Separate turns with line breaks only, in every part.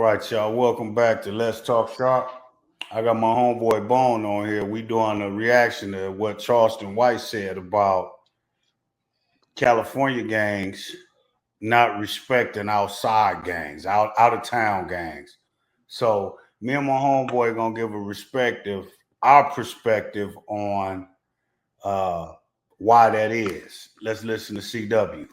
right, y'all. Welcome back to Let's Talk Shop. I got my homeboy Bone on here. We doing a reaction to what Charleston White said about California gangs not respecting outside gangs, out of town gangs. So me and my homeboy gonna give our perspective on why that is. Let's listen to CW.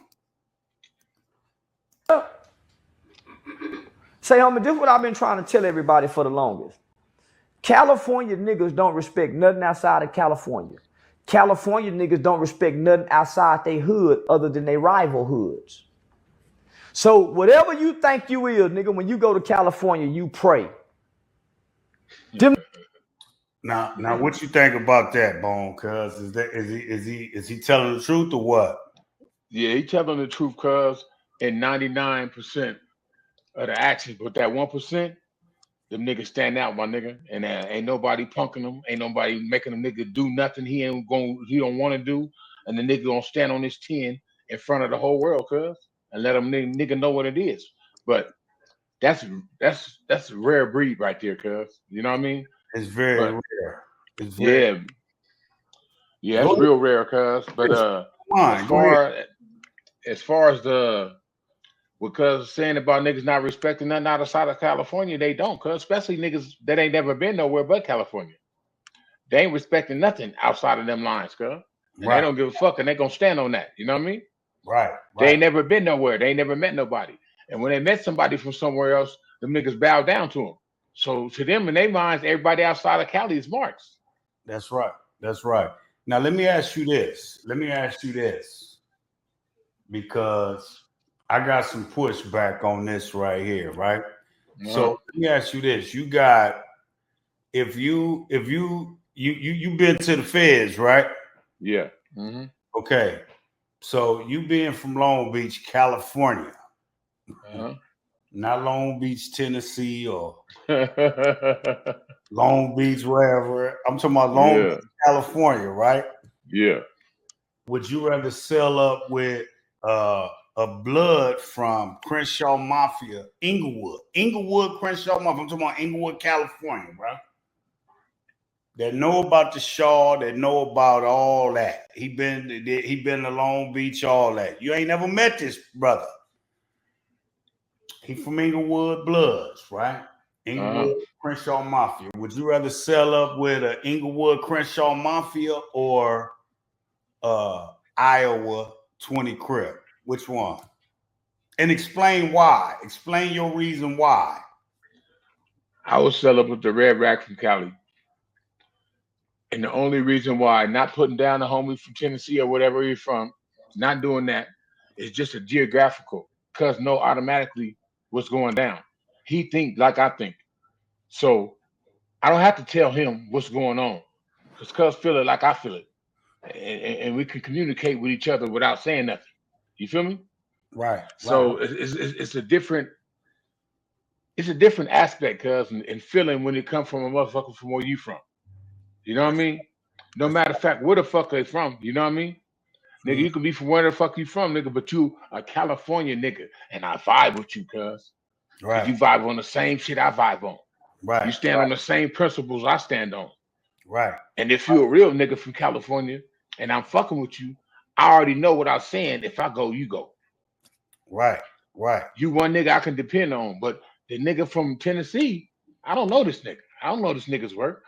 Say, homie, this is what I've been trying to tell everybody for the longest. California niggas don't respect nothing outside of California. California niggas don't respect nothing outside their hood other than their rival hoods. So whatever you think you is, nigga, when you go to California, you pray.
Now, what you think about that, Bone? Cuz is he telling the truth or what?
Yeah, he telling the truth, cuz in 99% of the actions, but that 1%, them niggas stand out, my nigga, and ain't nobody punking them, ain't nobody making a nigga do nothing he don't want to do, and the nigga gonna stand on his 10 in front of the whole world, cuz, and let them nigga know what it is. But that's a rare breed right there, cuz. You know what I mean?
It's very rare.
It's very, yeah, it's real rare, cuz. But as far as the because saying about niggas not respecting nothing outside of California, they don't, cuz, especially niggas that ain't never been nowhere but California. They ain't respecting nothing outside of them lines, cuz. And they don't give a fuck, and they gonna stand on that. You know what I mean?
Right.
They ain't never been nowhere. They ain't never met nobody. And when they met somebody from somewhere else, them niggas bow down to them. So to them, in their minds, everybody outside of Cali is marks.
That's right. That's right. Now let me ask you this. Because I got some pushback on this right here, right? So let me ask you this. You got if you been to the feds, right?
Yeah.
Okay. So you being from Long Beach, California. Not Long Beach, Tennessee, or Long Beach, wherever. I'm talking about Long Beach, California, right?
Yeah.
Would you rather sell up with a blood from Crenshaw Mafia, Inglewood, Crenshaw Mafia? I'm talking about Inglewood, California, bro. That know about the Shaw, that know about all that. He been to Long Beach, all that. You ain't never met this brother. He from Inglewood Bloods, right? Inglewood Crenshaw Mafia. Would you rather sell up with an Inglewood Crenshaw Mafia or Iowa 20 Crip? Which one? And explain why. Explain your reason why.
I would sell up with the Red Rack from Cali. And the only reason why, not putting down the homie from Tennessee or whatever he's from, not doing that, is just a geographical. Cuz know automatically what's going down. He think like I think. So I don't have to tell him what's going on. Because cuz feel it like I feel it. And we can communicate with each other without saying nothing. You feel me?
Right.
So it's a different aspect, cuz, and feeling when it comes from a motherfucker from where you from. You know what I mean? No matter of fact, where the fuck they from, you know what I mean? Nigga, you can be from where the fuck you from, nigga, but you a California nigga, and I vibe with you, cuz.
Right.
You vibe on the same shit I vibe on.
Right.
You stand on the same principles I stand on.
Right.
And if you're a real nigga from California and I'm fucking with you, I already know what I'm saying. If I go, you go.
Right. Right.
You one nigga I can depend on, but the nigga from Tennessee, I don't know this nigga. I don't know this nigga's work.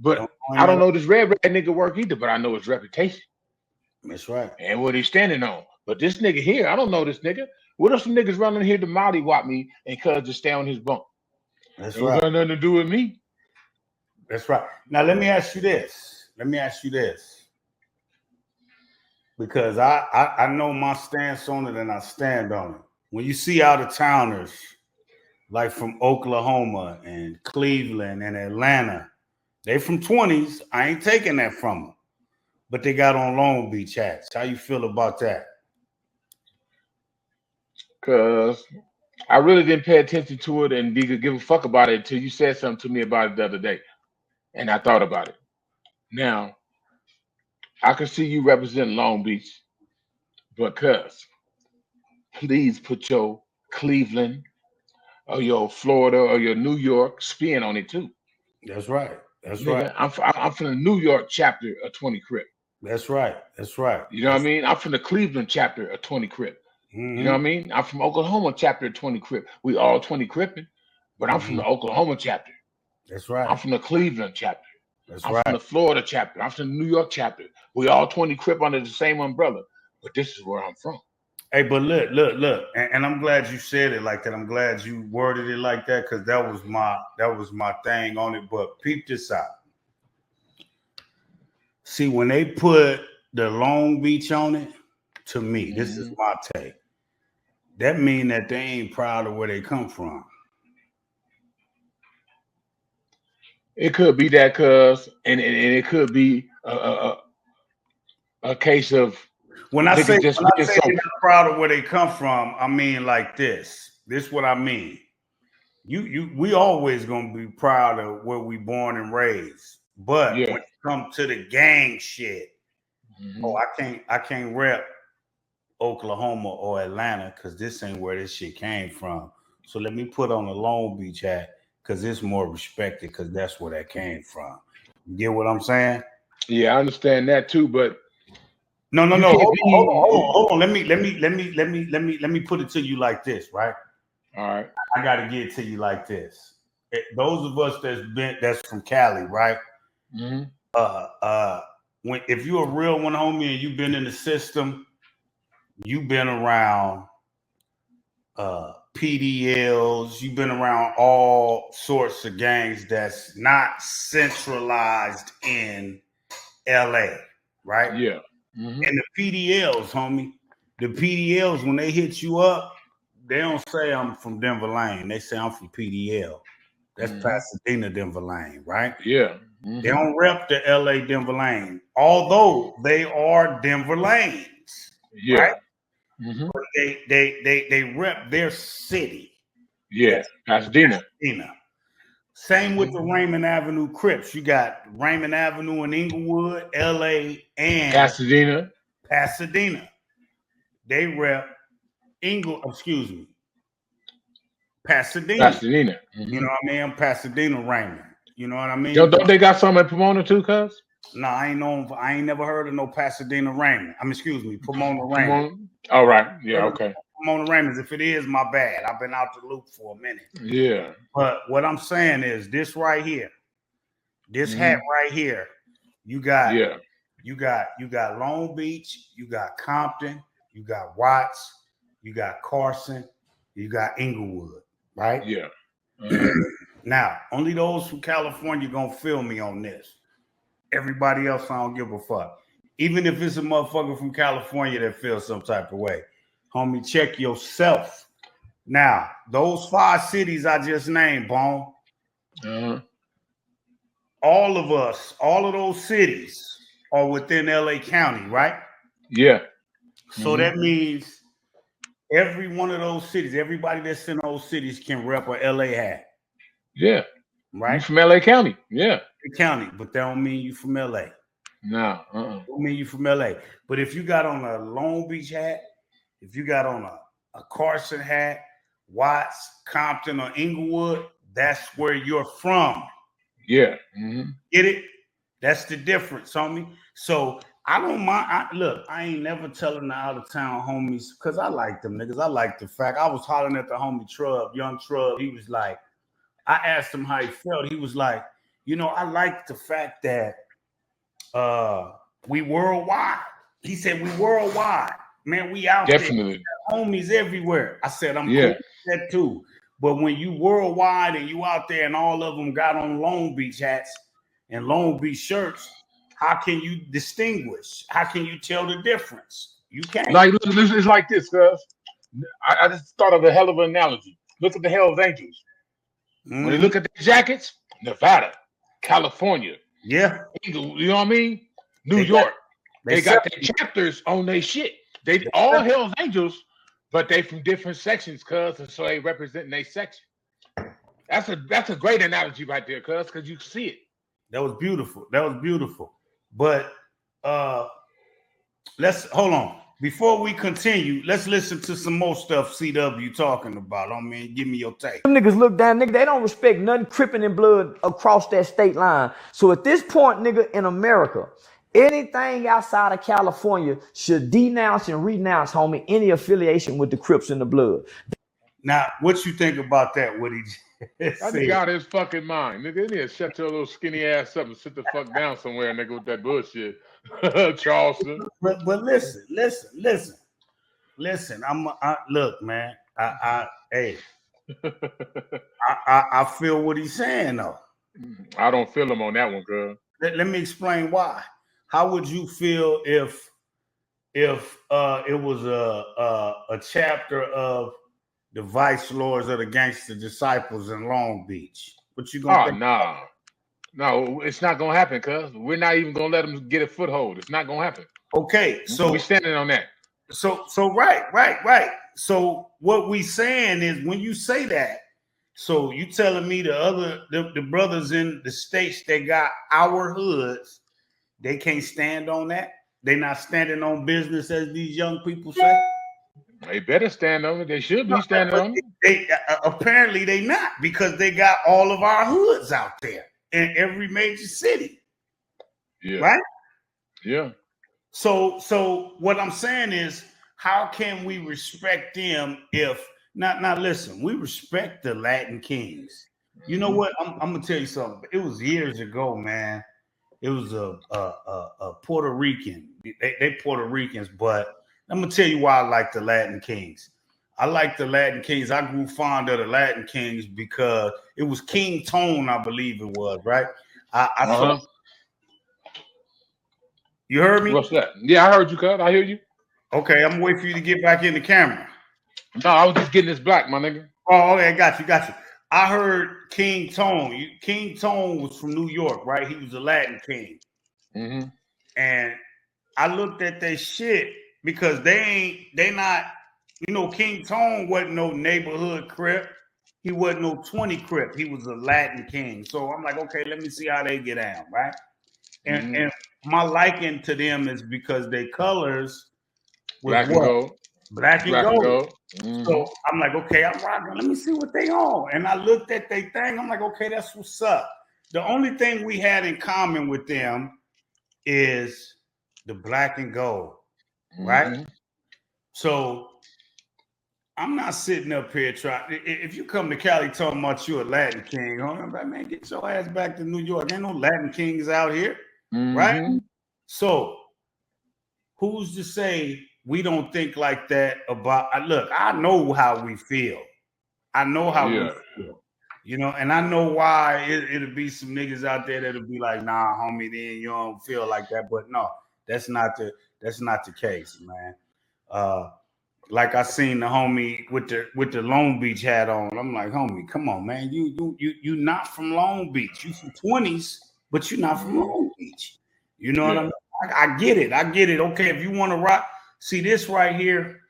But I don't know this Red Rack nigga work either, but I know his reputation.
That's right.
And what he's standing on. But this nigga here, I don't know this nigga. What if some niggas running here to mollywop me and cuz just stay on his bunk?
That's
it
right.
Got nothing to do with me.
That's right. Now let me ask you this. Because I know my stance on it and I stand on it. When you see out of towners like from Oklahoma and Cleveland and Atlanta, they from 20s. I ain't taking that from them. But they got on Long Beach hats. How you feel about that?
Cause I really didn't pay attention to it and give a fuck about it until you said something to me about it the other day. And I thought about it. Now, I can see you representing Long Beach, but cuz, please put your Cleveland, or your Florida or your New York spin on it too.
That's right. That's right.
Nigga, I'm from the New York chapter of 20 Crip.
That's right. That's right.
You know what I mean? I'm from the Cleveland chapter of 20 Crip. You know what I mean? I'm from Oklahoma chapter of 20 Crip. We all 20 Crippin', but I'm from the Oklahoma chapter.
That's right.
I'm from the Cleveland chapter.
That's
I'm
right.
from the Florida chapter. I'm from the New York chapter. We all 20 Crip under the same umbrella. But this is where I'm from.
Hey, but look, and I'm glad you said it like that. I'm glad you worded it like that because that was my thing on it. But peep this out. See, when they put the Long Beach on it, to me, this is my take. That mean that they ain't proud of where they come from.
It could be that, cuz, and it could be a case of
when I say they're not proud of where they come from, I mean like this. This is what I mean. We always gonna be proud of where we born and raised, but when it comes to the gang shit, I can't rep Oklahoma or Atlanta because this ain't where this shit came from. So let me put on a Long Beach hat because it's more respected because that's where that came from. You get what I'm saying?
Yeah, I understand that too, but
no. Hold on. Let me put it to you like this, right?
All right.
I gotta get it to you like this. Those of us that's from Cali, right? If you're a real one, homie, and you've been in the system, you've been around PDLs, you've been around all sorts of gangs that's not centralized in LA, right?
Yeah.
And the PDLs, homie, when they hit you up, they don't say I'm from Denver Lane. They say I'm from PDL. That's Pasadena, Denver Lane, right?
Yeah.
They don't rep the LA Denver Lane, although they are Denver Lanes, right? But they rep their city.
Yeah, Pasadena.
Same with the Raymond Avenue Crips. You got Raymond Avenue in Inglewood, LA, and Pasadena. They rep Pasadena. You know what I mean? Pasadena Raymond. You know what I mean?
Don't they got some in Pomona too, cuz?
No, I ain't never heard of no Pasadena Raymond. Pomona Raymond.
All right. Yeah, okay.
Pomona Raymonds. If it is, my bad. I've been out the loop for a minute.
Yeah.
But what I'm saying is this right here, this hat right here, you got Long Beach, you got Compton, you got Watts, you got Carson, you got Inglewood, right?
Yeah.
Now, only those from California gonna feel me on this. Everybody else, I don't give a fuck. Even if it's a motherfucker from California that feels some type of way, homie, check yourself. Now, those 5 cities I just named, Bone, all of those cities are within LA County, right?
Yeah.
So that means every one of those cities, everybody that's in those cities can rep a LA hat.
Yeah.
Right?
You from LA County. Yeah.
County, but that don't mean you from LA.
No.
Don't mean you from LA. But if you got on a Long Beach hat, if you got on a Carson hat, Watts, Compton, or Inglewood, that's where you're from.
Yeah.
Get it? That's the difference, homie. So I don't mind. Look, I ain't never telling the out of town homies because I like them niggas. I like the fact. I was hollering at the homie Trub, young Trub. He was like, I asked him how he felt. He was like, I like the fact that we worldwide. He said we worldwide. Man, we out
Definitely.
there. Homies everywhere. I said, I'm cool with that too. But when you worldwide and you out there and all of them got on Long Beach hats and Long Beach shirts, how can you distinguish? How can you tell the difference? You can't.
Like, it's like this, cuz. I just thought of a hell of an analogy. Look at the Hells Angels. When you look at the jackets, Nevada, California.
Yeah.
You know what I mean? New York. They got their chapters on their shit. They all Hells Angels, but they from different sections, cuz, and so they represent their section. That's a great analogy right there, cuz, because you see it.
That was beautiful. But let's hold on. before we continue, let's listen to some more stuff CW talking about. I mean, give me your take.
Them niggas look down, nigga. They don't respect nothing cripping in blood across that state line. So at this point, nigga, in America, anything outside of California should denounce and renounce, homie, any affiliation with the Crips and the Blood.
Now, what you think about that? What he just
I
said?
think out of his fucking mind, nigga. They need to shut your little skinny ass up and sit the fuck down somewhere, nigga, with that bullshit. Charleston.
But listen. Look, man. I feel what he's saying though.
I don't feel him on that one, girl.
Let me explain why. How would you feel if it was a chapter of the Vice Lords of the Gangster Disciples in Long Beach? What you gonna think?
No, it's not gonna happen, cuz we're not even gonna let them get a foothold. It's not gonna happen.
Okay, so
we're standing on that.
So right. So what we saying is, when you say that, so you telling me the brothers in the states that got our hoods, they can't stand on that? They not standing on business, as these young people say?
They better stand on it. They should be standing on it.
They apparently they not, because they got all of our hoods out there in every major city.
Yeah.
Right?
Yeah.
So what I'm saying is, how can we respect them if not listen, we respect the Latin Kings. You know what? I'm gonna tell you something. It was years ago, man. It was a Puerto Rican. They Puerto Ricans, but I'm gonna tell you why I like the Latin Kings. I like the Latin Kings. I grew fond of the Latin Kings because it was King Tone, I believe it was, right? I saw. You heard me?
What's that? Yeah, I heard you, cuz. I hear you.
Okay, I'm waiting for you to get back in the camera.
No, I was just getting this black, my nigga.
Oh, okay, got you. I heard King Tone. King Tone was from New York, right? He was a Latin king.
Mm-hmm.
And I looked at their shit because they not, King Tone wasn't no neighborhood Crip. He wasn't no 20 Crip. He was a Latin king. So I'm like, okay, let me see how they get down, right? And my liking to them is because their colors was
black and gold.
Black and gold.
Mm-hmm.
So I'm like, okay, I'm rocking. Let me see what they on. And I looked at their thing. I'm like, okay, that's what's up. The only thing we had in common with them is the black and gold, right? Mm-hmm. So I'm not sitting up here trying. If you come to Cali talking about you a Latin king, I'm like, man, get your ass back to New York. Ain't no Latin kings out here, right? So who's to say we don't think like that about? Look, I know how we feel. I know how we feel, and I know why it'll be some niggas out there that'll be like, nah, homie, then you don't feel like that. But no, that's not the case, man. Like I seen the homie with the Long Beach hat on. I'm like, homie, come on, man. You not from Long Beach. You from 20s, but you're not from Long Beach. You know what I mean? I get it. Okay, if you want to rock, see this right here,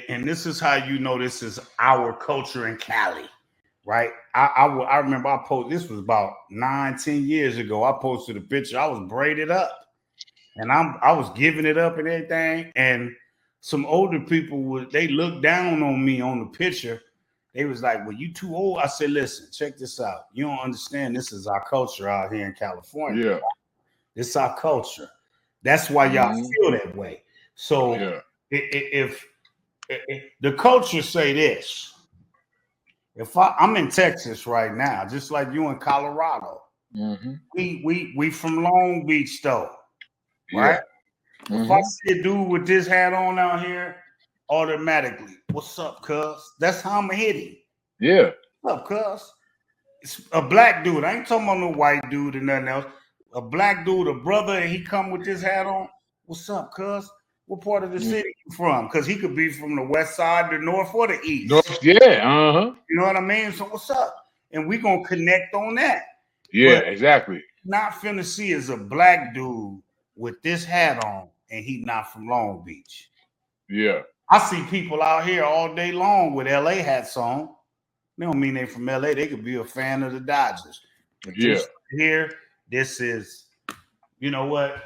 and this is how you know this is our culture in Cali, right? I remember I posted, this was about 9-10 years ago. I posted a picture. I was braided up, and I was giving it up and everything. And some older people they looked down on me on the picture. They was like, well, you too old. I said, listen, check this out. You don't understand. This is our culture out here in California.
Yeah.
This is our culture. That's why y'all feel that way. So if the culture say this, if I'm in Texas right now, just like you in Colorado, we from Long Beach though, right? If I see a dude with this hat on out here, automatically, what's up, cuz? That's how I'm gonna hit him.
Yeah.
What's up, cuz? It's a black dude. I ain't talking about no white dude or nothing else. A black dude, a brother, and he come with this hat on. What's up, cuz? What part of the city you from? Because he could be from the west side, the north, or the east.
North, yeah.
You know what I mean? So what's up? And we gonna connect on that.
Yeah, but exactly.
Not finna see is a black dude with this hat on, and he not from Long Beach. Yeah. I see people out here all day long with LA hats on. They don't mean they from LA. They could be a fan of the Dodgers. But this here, this is, you know what?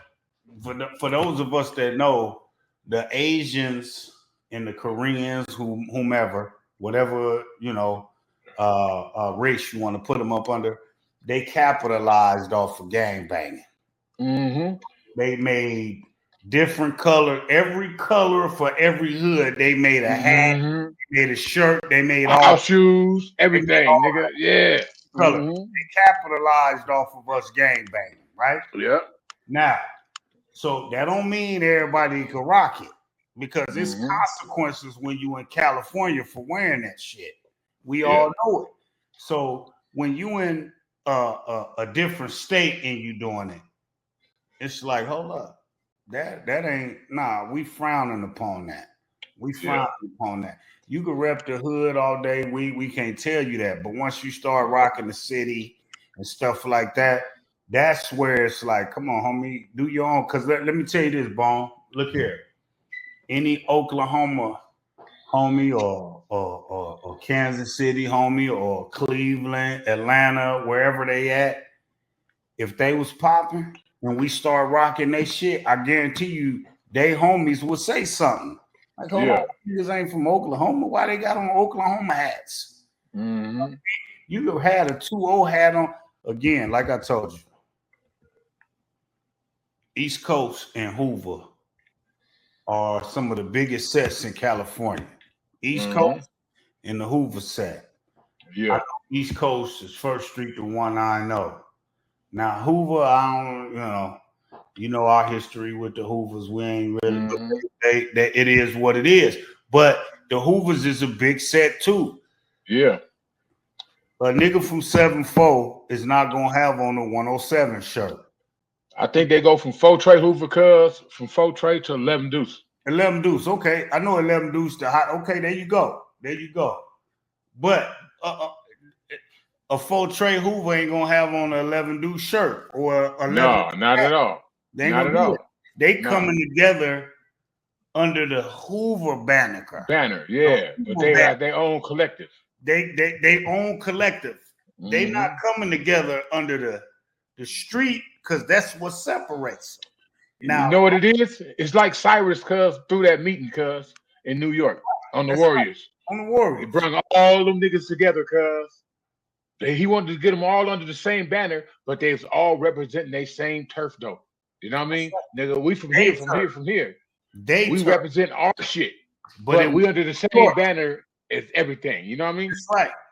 for those of us that know, the Asians and the Koreans, whomever, whatever race you want to put them up under, they capitalized off of gang banging.
Mm-hmm.
They made different color, every color for every hood. They made a hat, they made a shirt, they made all
shoes, everything, nigga. Yeah.
Color. They capitalized off of us gang banging, right?
Yeah.
Now, so that don't mean everybody can rock it, because it's consequences when you in California for wearing that shit. We all know it. So when you in a different state and you doing it, it's like, hold up, that ain't we frowning upon that. We frowning upon that. You can rep the hood all day. We can't tell you that, but once you start rocking the city and stuff like that, that's where it's like, come on, homie, do your own. Because let me tell you this, Bone. Look here. Any Oklahoma homie or Kansas City homie or Cleveland, Atlanta, wherever they at, if they was popping and we start rocking they shit, I guarantee you they homies would say something. Like, hold on, niggas ain't from Oklahoma. Why they got on Oklahoma hats? You could have had a 2-0 hat on. Again, like I told you, East Coast and Hoover are some of the biggest sets in California. East Coast and the Hoover set.
Yeah.
East Coast is First Street, the one I know. Now Hoover, I don't, you know our history with the Hoovers. We ain't really. It is what it is. But the Hoovers is a big set too.
Yeah.
A nigga from 7-4 is not gonna have on a 107 shirt.
I think they go from 4 Trey Hoover, from 4 Trey to 11 Deuce.
11 Deuce, okay. I know 11 Deuce to hot. Okay, there you go. But a 4 Trey Hoover ain't gonna have on an 11 Deuce shirt or 11.
No, not at all.
They not at all. They coming together under the Hoover banner.
Yeah. But they have their own collective.
They own collective. They not coming together under the street, because that's what separates them. Now,
you know what it is? It's like Cyrus through that meeting in New York on the Warriors.
On the Warriors.
He brought all them niggas together he wanted to get them all under the same banner, but they was all representing their same turf though. You know what I mean? Nigga, we from here. We represent our shit. But we under the same banner as everything. You know what I mean?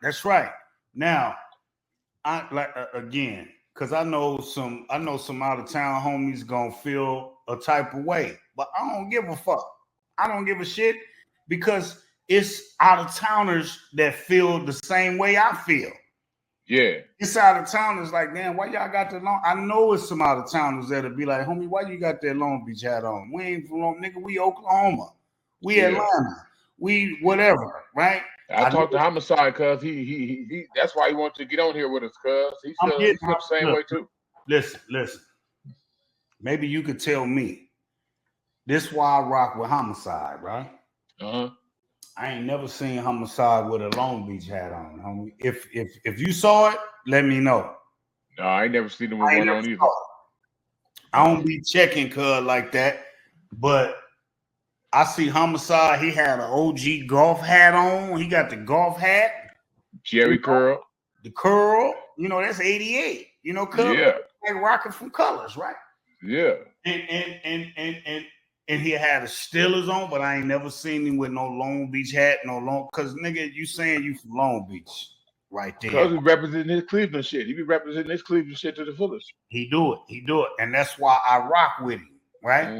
That's right. Now, I like again, because I know some out of town homies gonna feel a type of way, but I don't give a fuck. I don't give a shit, because it's out of towners that feel the same way I feel.
Yeah.
It's out of towners like, damn, why y'all got that long? I know it's some out of towners that'll be like, homie, why you got that Long Beach hat on? We ain't from nigga, we Oklahoma. We Atlanta. We whatever, right?
I talked to Homicide he that's why he wanted to get on here with us, he felt the same way too.
Listen. Maybe you could tell me. This why I rock with Homicide, right? I ain't never seen Homicide with a Long Beach hat on, homie. If you saw it, let me know.
No, I ain't never seen him with one on either.
I don't be checking like that, but I see Homicide. He had an OG golf hat on. He got the golf hat.
Jerry curl.
The curl. That's 88. Color, like rocking from Colors, right?
Yeah.
And he had a Steelers on, but I ain't never seen him with no Long Beach hat, because nigga, you saying you from Long Beach right there.
Because he representing his Cleveland shit. He be representing his Cleveland shit to the fullest.
He do it. And that's why I rock with him, right?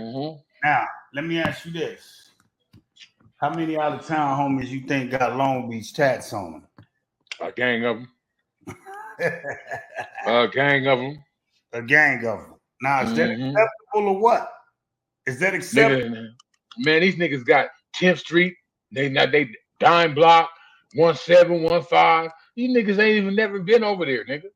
Now, let me ask you this. How many out of town homies you think got Long Beach tats on them?
A gang of them. A gang of them. Now, is that acceptable or what? Is that acceptable? Man, these niggas got 10th Street. They Dime Block, 1715. These niggas ain't even never been over there, nigga.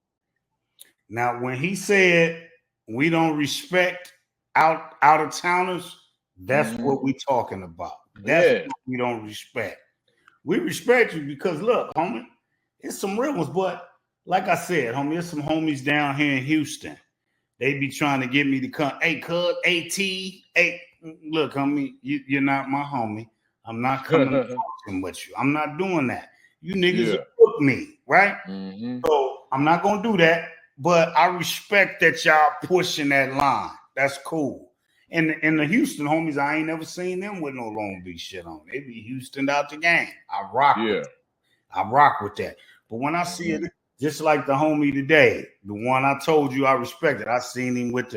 Now, when he said we don't respect out of towners, that's what we talking about. That's what we don't respect. We respect you because look, homie, it's some real ones, but like I said, homie, there's some homies down here in Houston They be trying to get me to come. Hey, cuz, hey, look, homie, you're not my homie. I'm not coming talking with you. I'm not doing that. You niggas hook me, right?
Mm-hmm.
So I'm not gonna do that. But I respect that y'all pushing that line. That's cool. And the Houston homies, I ain't never seen them with no Long Beach shit on. They be Houston out the game. I rock with it. I rock with that. But when I see it, just like the homie today, the one I told you I respected, I seen him with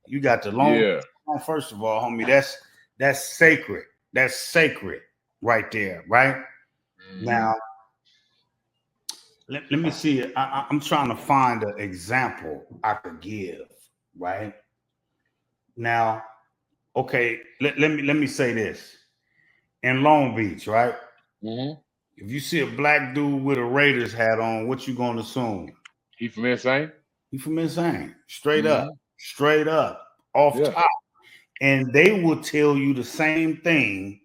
you got the long. First of all, homie, that's sacred. That's sacred right there, right? Mm-hmm. Now, let me see it. I'm trying to find an example I could give, right? Now, okay, let me say this. In Long Beach, right?
Mm-hmm.
If you see a black dude with a Raiders hat on, what you gonna assume?
He from Insane?
He from Insane. Straight up, off top. And they will tell you the same thing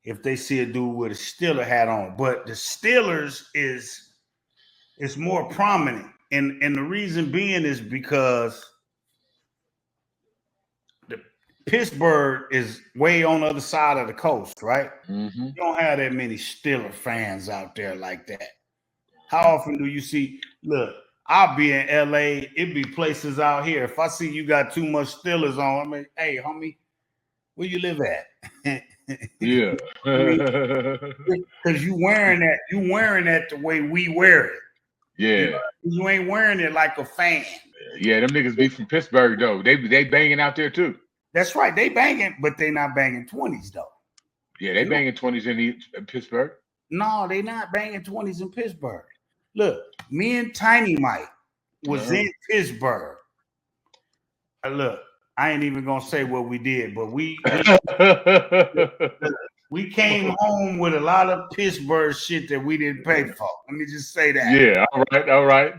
if they see a dude with a Steeler hat on. But the Steelers is more prominent. And the reason being is because Pittsburgh is way on the other side of the coast, right?
Mm-hmm.
You don't have that many Steeler fans out there like that. How often do you see? Look, I'll be in LA. It be places out here. If I see you got too much Steelers on, I mean, hey, homie, where you live at?
Yeah,
because you wearing that the way we wear it.
Yeah,
you ain't wearing it like a fan.
Yeah, them niggas be from Pittsburgh though. They banging out there too.
That's right. They banging, but they not banging 20s though.
Yeah, they banging 20s in Pittsburgh.
No, they not banging 20s in Pittsburgh. Look, me and Tiny Mike was in Pittsburgh. Look, I ain't even gonna say what we did, but we came home with a lot of Pittsburgh shit that we didn't pay for. Let me just say that.
Yeah, all right.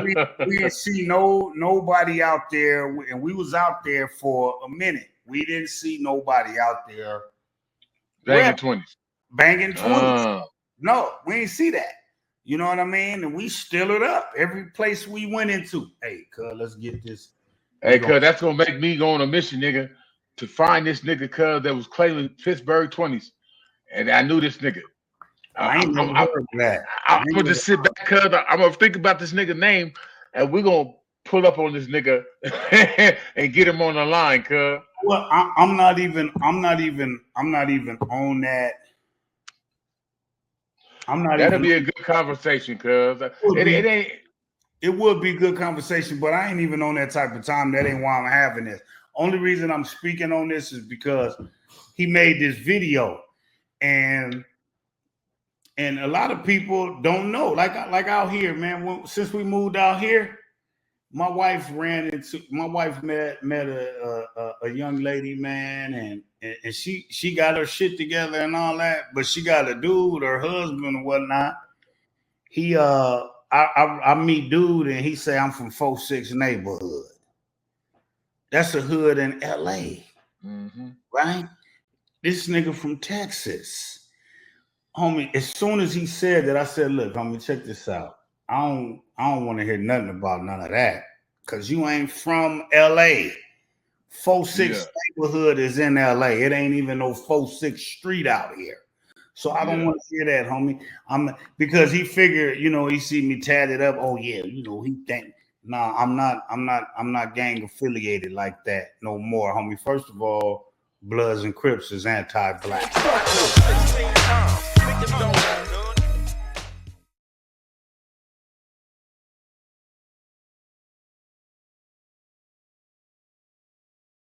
we didn't see nobody out there, and we was out there for a minute. We didn't see nobody out there
banging 20s.
Banging 20s. No, we ain't see that. You know what I mean? And we still it up every place we went into. Hey, cuz, let's get this.
Hey, cuz, that's gonna make me go on a mission, nigga, to find this nigga, cuz, that was claiming Pittsburgh 20s. And I knew this nigga.
I'm
gonna just sit back, cuz. I'm gonna think about this nigga name, and we're gonna pull up on this nigga and get him on the line, cuz.
Well, I'm not even on that.
That'll be a good conversation, cuz.
It would be good conversation, but I ain't even on that type of time. That ain't why I'm having this. Only reason I'm speaking on this is because he made this video, and a lot of people don't know. Like out here, man. Since we moved out here, my wife met a young lady, man, and she got her shit together and all that, but she got a dude, her husband and whatnot. He I meet dude and he say I'm from 4-6 neighborhood. That's a hood in LA, right? This nigga from Texas, homie. As soon as he said that, I said, "Look, homie, check this out. I don't want to hear nothing about none of that, cause you ain't from LA. 4-6 neighborhood is in LA. It ain't even no 4-6 street out here. So I don't want to hear that, homie. Because he figured, he see me tatted up. Oh yeah, he think. Nah, I'm not gang affiliated like that no more, homie. First of all, Bloods and Crips is anti-black.